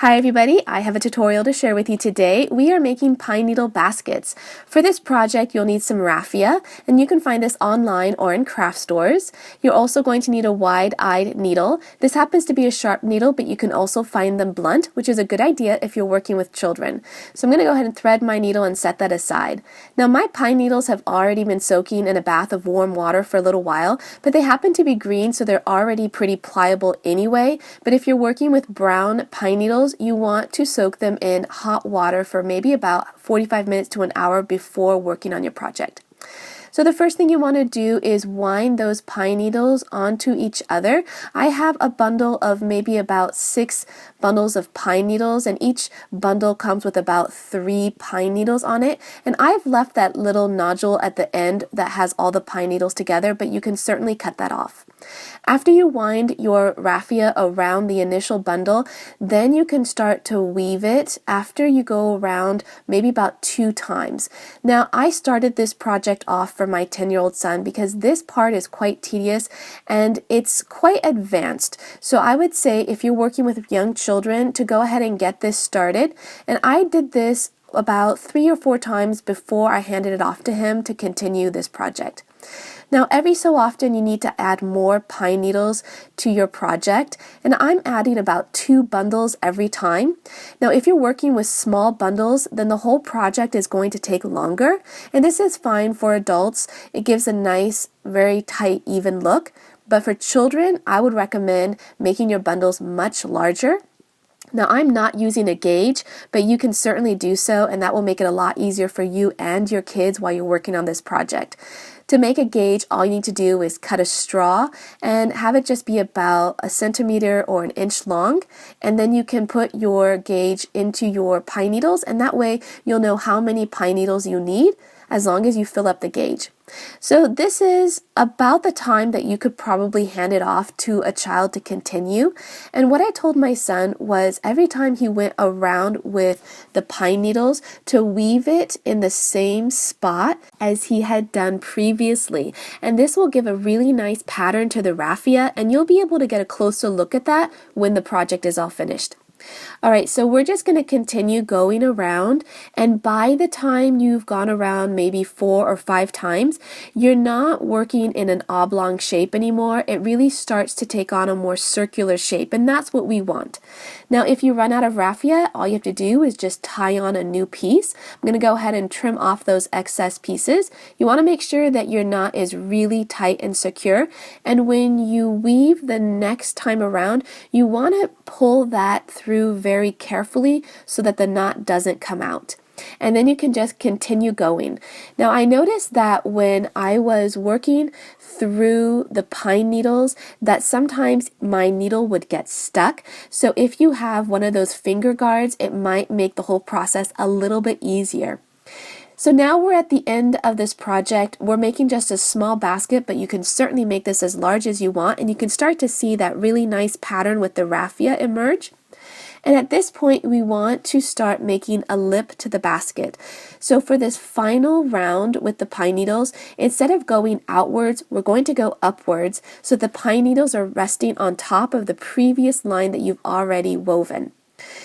Hi everybody, I have a tutorial to share with you today. We are making pine needle baskets. For this project, you'll need some raffia, and you can find this online or in craft stores. You're also going to need a wide-eyed needle. This happens to be a sharp needle, but you can also find them blunt, which is a good idea if you're working with children. So I'm going to go ahead and thread my needle and set that aside. Now my pine needles have already been soaking in a bath of warm water for a little while, but they happen to be green, so they're already pretty pliable anyway. But if you're working with brown pine needles, you want to soak them in hot water for maybe about 45 minutes to an hour before working on your project. So the first thing you want to do is wind those pine needles onto each other. I have a bundle of maybe about 6 bundles of pine needles, and each bundle comes with about 3 pine needles on it. And I've left that little nodule at the end that has all the pine needles together, but you can certainly cut that off. After you wind your raffia around the initial bundle, then you can start to weave it after you go around maybe about 2 times. Now, I started this project off for my 10-year-old son because this part is quite tedious and it's quite advanced. So I would say if you're working with young children to go ahead and get this started. And I did this about 3 or 4 times before I handed it off to him to continue this project. Now, every so often you need to add more pine needles to your project, and I'm adding about 2 bundles every time. Now, if you're working with small bundles, then the whole project is going to take longer, and this is fine for adults. It gives a nice, very tight, even look, but for children, I would recommend making your bundles much larger. Now, I'm not using a gauge, but you can certainly do so, and that will make it a lot easier for you and your kids while you're working on this project. To make a gauge, all you need to do is cut a straw and have it just be about 1 centimeter or 1 inch long, and then you can put your gauge into your pine needles, and that way you'll know how many pine needles you need as long as you fill up the gauge. So this is about the time that you could probably hand it off to a child to continue. And what I told my son was every time he went around with the pine needles to weave it in the same spot as he had done previously. And this will give a really nice pattern to the raffia, and you'll be able to get a closer look at that when the project is all finished. Alright, so we're just going to continue going around, and by the time you've gone around maybe 4 or 5 times, you're not working in an oblong shape anymore. It really starts to take on a more circular shape, and that's what we want. Now, if you run out of raffia, all you have to do is just tie on a new piece. I'm going to go ahead and trim off those excess pieces. You want to make sure that your knot is really tight and secure, and when you weave the next time around, you want to pull that through very carefully so that the knot doesn't come out. And then you can just continue going. Now, I noticed that when I was working through the pine needles that sometimes my needle would get stuck. So if you have one of those finger guards, it might make the whole process a little bit easier. So now we're at the end of this project. We're making just a small basket, but you can certainly make this as large as you want, and you can start to see that really nice pattern with the raffia emerge. And at this point, we want to start making a lip to the basket. So for this final round with the pine needles, instead of going outwards, we're going to go upwards so the pine needles are resting on top of the previous line that you've already woven.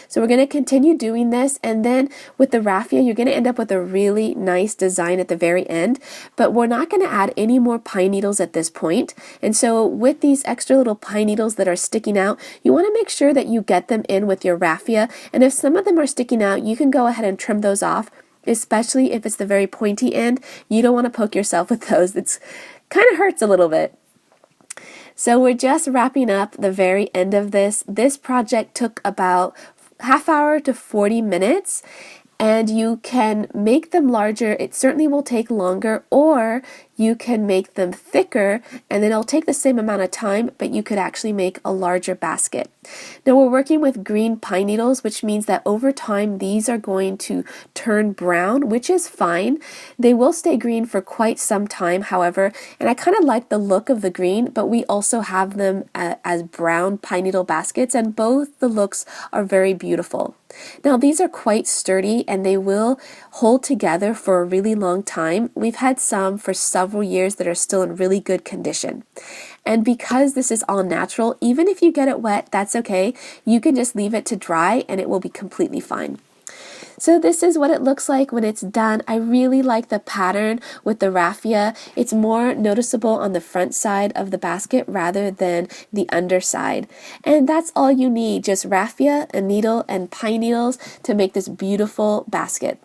So we're going to continue doing this, and then with the raffia, you're going to end up with a really nice design at the very end, but we're not going to add any more pine needles at this point. And so with these extra little pine needles that are sticking out, you want to make sure that you get them in with your raffia, and if some of them are sticking out, you can go ahead and trim those off, especially if it's the very pointy end. You don't want to poke yourself with those. It's kind of hurts a little bit. So we're just wrapping up the very end of this. This project took about half hour to 40 minutes, and you can make them larger. It certainly will take longer, or you can make them thicker, and then it'll take the same amount of time, but you could actually make a larger basket. Now, we're working with green pine needles, which means that over time these are going to turn brown, which is fine. They will stay green for quite some time, however, and I kind of like the look of the green, but we also have them as brown pine needle baskets, and both the looks are very beautiful. Now, these are quite sturdy, and they will hold together for a really long time. We've had some for several years that are still in really good condition. And because this is all natural, even if you get it wet, that's okay. You can just leave it to dry and it will be completely fine. So this is what it looks like when it's done. I really like the pattern with the raffia. It's more noticeable on the front side of the basket rather than the underside. And that's all you need, just raffia, a needle, and pine needles to make this beautiful basket.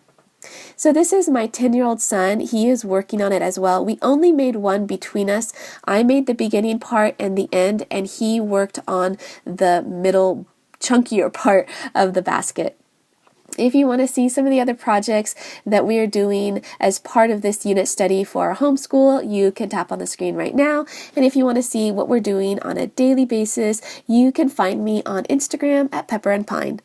So this is my 10-year-old son. He is working on it as well. We only made one between us. I made the beginning part and the end, and he worked on the middle, chunkier part of the basket. If you want to see some of the other projects that we are doing as part of this unit study for our homeschool, you can tap on the screen right now. And if you want to see what we're doing on a daily basis, you can find me on Instagram at Pepper and Pine.